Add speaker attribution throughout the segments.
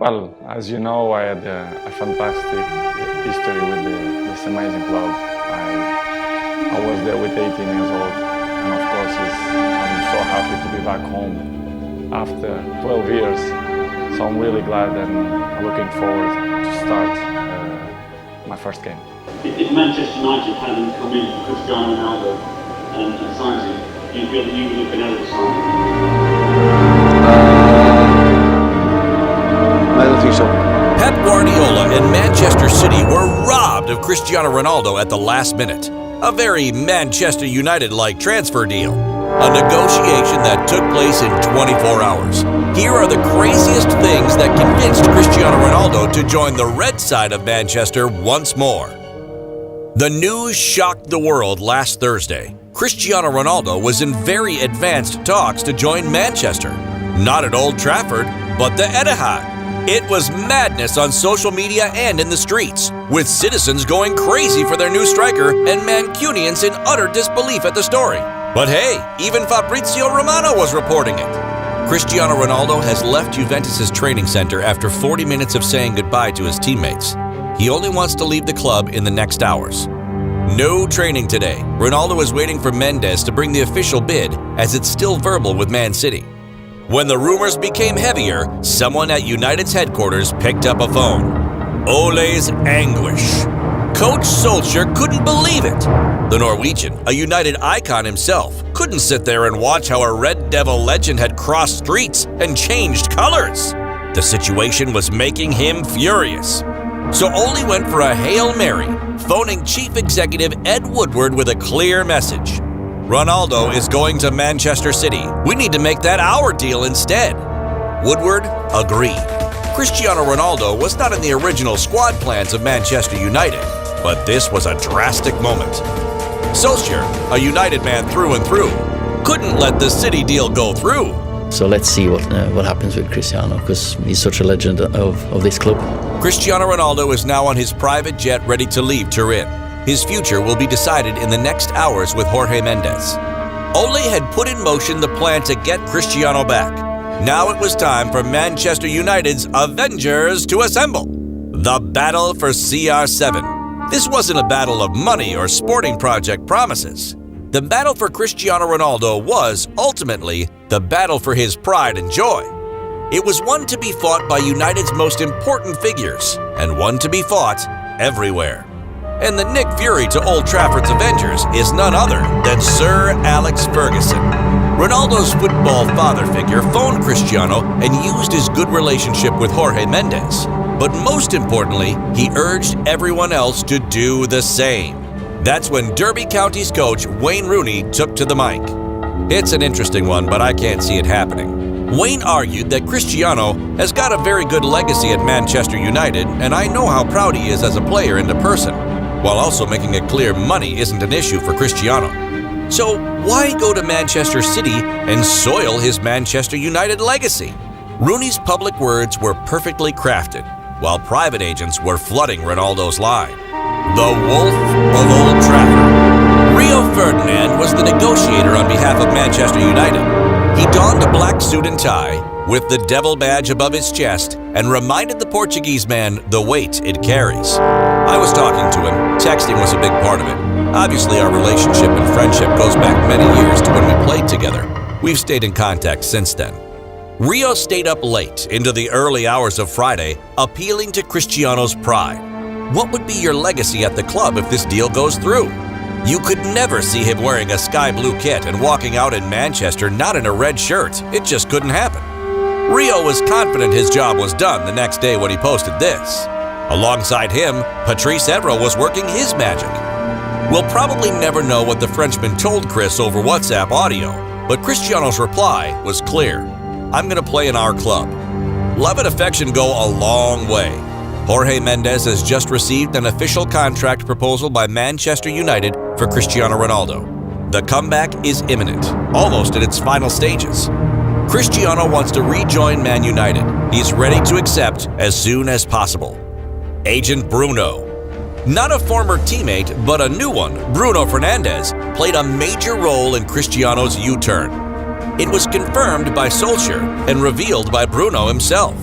Speaker 1: Well, as you know, I had a fantastic history with this amazing club. I was there with 18 years old, and of course I'm so happy to be back home after 12 years. So I'm really glad and looking forward to start my first game.
Speaker 2: If Manchester United hadn't come in for Cristiano Ronaldo and signed him, do you feel that you would have been able to sign him?
Speaker 3: I don't think so.
Speaker 4: Pep Guardiola and Manchester City were robbed of Cristiano Ronaldo at the last minute. A very Manchester United-like transfer deal. A negotiation that took place in 24 hours. Here are the craziest things that convinced Cristiano Ronaldo to join the red side of Manchester once more. The news shocked the world last Thursday. Cristiano Ronaldo was in very advanced talks to join Manchester. Not at Old Trafford, but the Etihad. It was madness on social media and in the streets, with citizens going crazy for their new striker and Mancunians in utter disbelief at the story. But hey, even Fabrizio Romano was reporting it. Cristiano Ronaldo has left Juventus' training center after 40 minutes of saying goodbye to his teammates. He only wants to leave the club in the next hours. No training today. Ronaldo is waiting for Mendes to bring the official bid, as it's still verbal with Man City. When the rumors became heavier, someone at United's headquarters picked up a phone. Ole's anguish. Coach Solskjaer couldn't believe it. The Norwegian, a United icon himself, couldn't sit there and watch how a Red Devil legend had crossed streets and changed colors. The situation was making him furious. So Ole went for a Hail Mary, phoning Chief Executive Ed Woodward with a clear message. Ronaldo is going to Manchester City. We need to make that our deal instead. Woodward agreed. Cristiano Ronaldo was not in the original squad plans of Manchester United, but this was a drastic moment. Solskjaer, a United man through and through, couldn't let the City deal go through.
Speaker 5: So let's see what happens with Cristiano, because he's such a legend of this club.
Speaker 4: Cristiano Ronaldo is now on his private jet ready to leave Turin. His future will be decided in the next hours with Jorge Mendes. Ole had put in motion the plan to get Cristiano back. Now it was time for Manchester United's Avengers to assemble. The battle for CR7. This wasn't a battle of money or sporting project promises. The battle for Cristiano Ronaldo was, ultimately, the battle for his pride and joy. It was one to be fought by United's most important figures, and one to be fought everywhere. And the Nick Fury to Old Trafford's Avengers is none other than Sir Alex Ferguson. Ronaldo's football father figure phoned Cristiano and used his good relationship with Jorge Mendes. But most importantly, he urged everyone else to do the same. That's when Derby County's coach Wayne Rooney took to the mic. It's an interesting one, but I can't see it happening. Wayne argued that Cristiano has got a very good legacy at Manchester United, and I know how proud he is as a player and a person, while also making it clear money isn't an issue for Cristiano. So why go to Manchester City and soil his Manchester United legacy? Rooney's public words were perfectly crafted, while private agents were flooding Ronaldo's line. The Wolf of Old Trafford. Rio Ferdinand was the negotiator on behalf of Manchester United. He donned a black suit and tie, with the devil badge above his chest, and reminded the Portuguese man the weight it carries. I was talking to him. Texting was a big part of it. Obviously, our relationship and friendship goes back many years to when we played together. We've stayed in contact since then. Rio stayed up late into the early hours of Friday, appealing to Cristiano's pride. What would be your legacy at the club if this deal goes through? You could never see him wearing a sky blue kit and walking out in Manchester not in a red shirt. It just couldn't happen. Rio was confident his job was done the next day when he posted this. Alongside him, Patrice Evra was working his magic. We'll probably never know what the Frenchman told Chris over WhatsApp audio, but Cristiano's reply was clear. I'm going to play in our club. Love and affection go a long way. Jorge Mendes has just received an official contract proposal by Manchester United for Cristiano Ronaldo. The comeback is imminent, almost in its final stages. Cristiano wants to rejoin Man United. He's ready to accept as soon as possible. Agent Bruno. Not a former teammate, but a new one, Bruno Fernandes, played a major role in Cristiano's U-turn. It was confirmed by Solskjaer and revealed by Bruno himself.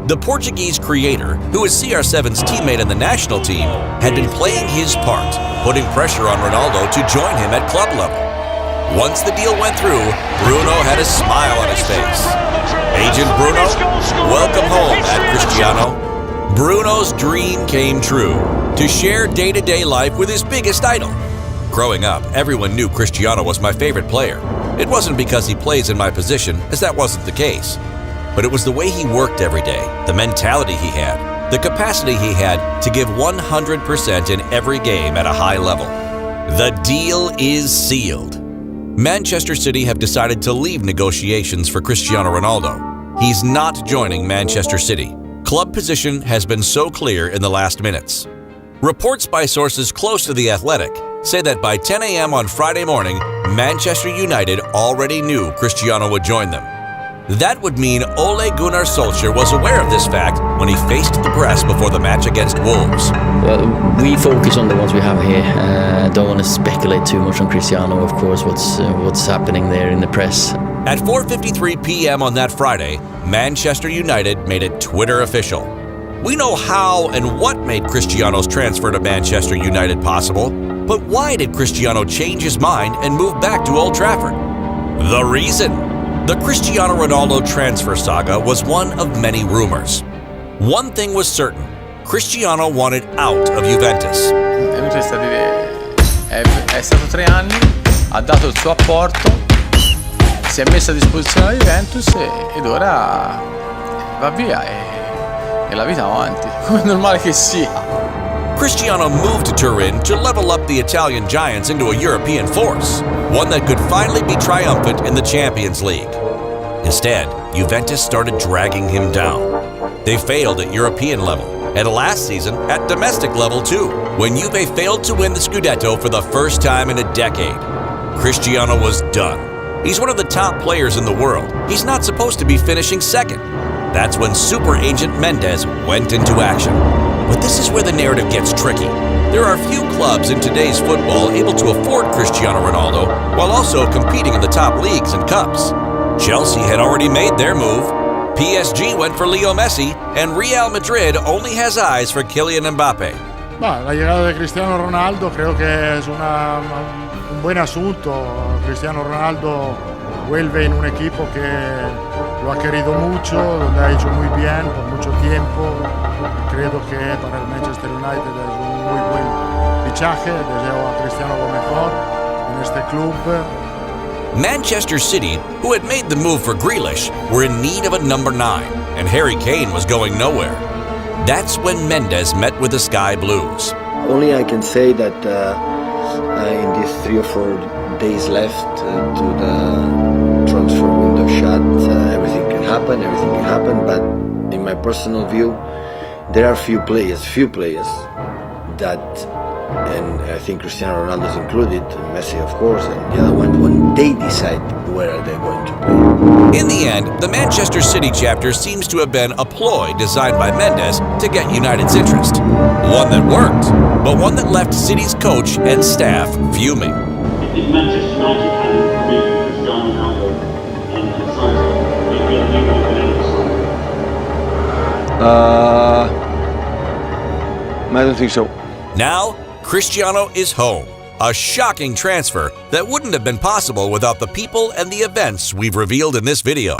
Speaker 4: The Portuguese creator, who is CR7's teammate in the national team, had been playing his part, putting pressure on Ronaldo to join him at club level. Once the deal went through, Bruno had a smile on his face. Agent Bruno, welcome home at Cristiano. Bruno's dream came true, to share day-to-day life with his biggest idol. Growing up, everyone knew Cristiano was my favorite player. It wasn't because he plays in my position, as that wasn't the case. But it was the way he worked every day, the mentality he had, the capacity he had to give 100% in every game at a high level. The deal is sealed. Manchester City have decided to leave negotiations for Cristiano Ronaldo. He's not joining Manchester City. Club position has been so clear in the last minutes. Reports by sources close to The Athletic say that by 10 a.m. on Friday morning, Manchester United already knew Cristiano would join them. That would mean Ole Gunnar Solskjaer was aware of this fact when he faced the press before the match against Wolves.
Speaker 5: Well, we focus on the ones we have here. Don't want to speculate too much on Cristiano, of course, what's happening there in the press.
Speaker 4: At 4:53 p.m. on that Friday, Manchester United made it Twitter official. We know how and what made Cristiano's transfer to Manchester United possible, but why did Cristiano change his mind and move back to Old Trafford? The reason? The Cristiano Ronaldo transfer saga was one of many rumors. One thing was certain, Cristiano wanted out of Juventus.
Speaker 6: È stato 3 anni, ha dato il suo apporto, si è messo a disposizione della Juventus ed ora va via e la vita avanti, come è normale che sia.
Speaker 4: Cristiano moved to Turin to level up the Italian giants into a European force, one that could finally be triumphant in the Champions League. Instead, Juventus started dragging him down. They failed at European level, and last season at domestic level too, when Juve failed to win the Scudetto for the first time in a decade. Cristiano was done. He's one of the top players in the world. He's not supposed to be finishing second. That's when super agent Mendes went into action. But this is where the narrative gets tricky. There are few clubs in today's football able to afford Cristiano Ronaldo while also competing in the top leagues and cups. Chelsea had already made their move. PSG went for Leo Messi, and Real Madrid only has eyes for Kylian Mbappé.
Speaker 7: La llegada de Cristiano Ronaldo creo que es un buen asunto. Cristiano Ronaldo vuelve en un equipo que lo ha querido mucho, donde ha hecho muy bien por mucho tiempo. Creo que para el Manchester United es un muy buen fichaje. Deseo a Cristiano lo mejor en este club.
Speaker 4: Manchester City, who had made the move for Grealish, were in need of a number 9, and Harry Kane was going nowhere. That's when Mendes met with the Sky Blues.
Speaker 3: Only I can say that in these 3 or 4 days left to the transfer window shut, everything can happen, but in my personal view, there are few players that, and I think Cristiano Ronaldo is included, Messi of course, and the other one, when they decide where they're going to play.
Speaker 4: In the end, the Manchester City chapter seems to have been a ploy designed by Mendes to get United's interest. One that worked, but one that left City's coach and staff fuming.
Speaker 2: If Manchester United hadn't committed Cristiano Ronaldo and signed him, do you feel you would have been able to sign him?
Speaker 3: I don't think so.
Speaker 4: Now, Cristiano is home. A shocking transfer that wouldn't have been possible without the people and the events we've revealed in this video.